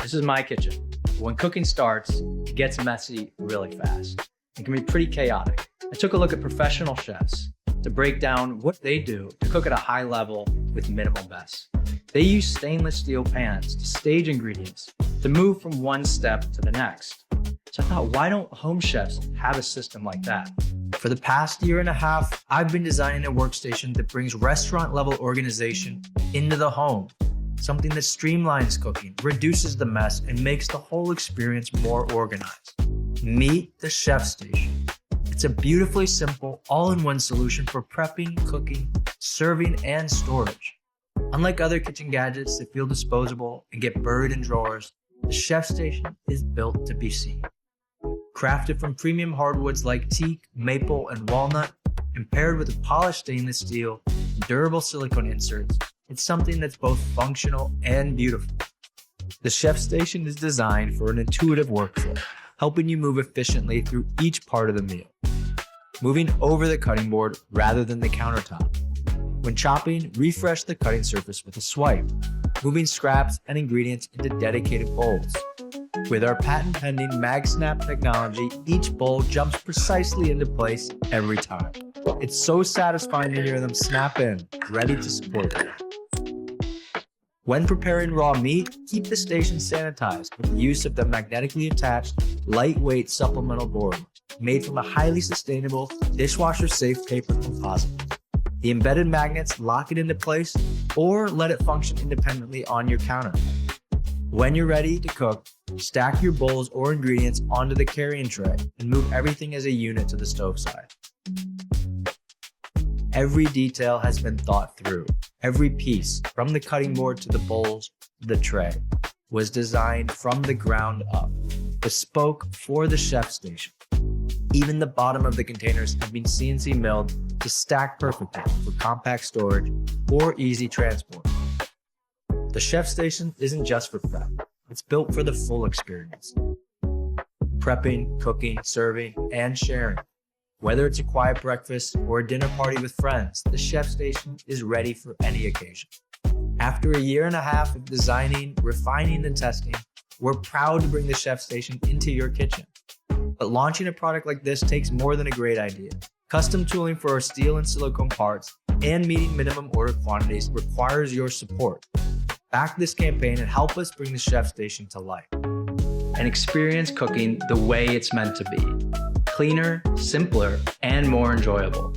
This is my kitchen. When cooking starts, it gets messy really fast. It can be pretty chaotic. I took a look at professional chefs to break down what they do to cook at a high level with minimal mess. They use stainless steel pans to stage ingredients, to move from one step to the next. So I thought, why don't home chefs have a system like that? For the past year and a half, I've been designing a workstation that brings restaurant-level organization into the home. Something that streamlines cooking, reduces the mess, and makes the whole experience more organized. Meet the Chef Station. It's a beautifully simple, all-in-one solution for prepping, cooking, serving, and storage. Unlike other kitchen gadgets that feel disposable and get buried in drawers, the Chef Station is built to be seen. Crafted from premium hardwoods like teak, maple, and walnut, and paired with a polished stainless steel and durable silicone inserts, it's something that's both functional and beautiful. The Chef Station is designed for an intuitive workflow, helping you move efficiently through each part of the meal. Moving over the cutting board rather than the countertop. When chopping, refresh the cutting surface with a swipe, moving scraps and ingredients into dedicated bowls. With our patent-pending MagSnap technology, each bowl jumps precisely into place every time. It's so satisfying to hear them snap in, ready to support you. When preparing raw meat, keep the station sanitized with the use of the magnetically attached, lightweight supplemental board made from a highly sustainable, dishwasher-safe paper composite. The embedded magnets lock it into place or let it function independently on your counter. When you're ready to cook, stack your bowls or ingredients onto the carrying tray and move everything as a unit to the stove side. Every detail has been thought through. Every piece, from the cutting board to the bowls to the tray, was designed from the ground up, bespoke for the Chef Station. Even the bottom of the containers have been CNC milled to stack perfectly for compact storage or easy transport. The Chef Station isn't just for prep, it's built for the full experience. Prepping, cooking, serving, and sharing. Whether it's a quiet breakfast or a dinner party with friends, the Chef Station is ready for any occasion. After a year and a half of designing, refining, and testing, we're proud to bring the Chef Station into your kitchen. But launching a product like this takes more than a great idea. Custom tooling for our steel and silicone parts and meeting minimum order quantities requires your support. Back this campaign and help us bring the Chef Station to life. And experience cooking the way it's meant to be. Cleaner, simpler, and more enjoyable.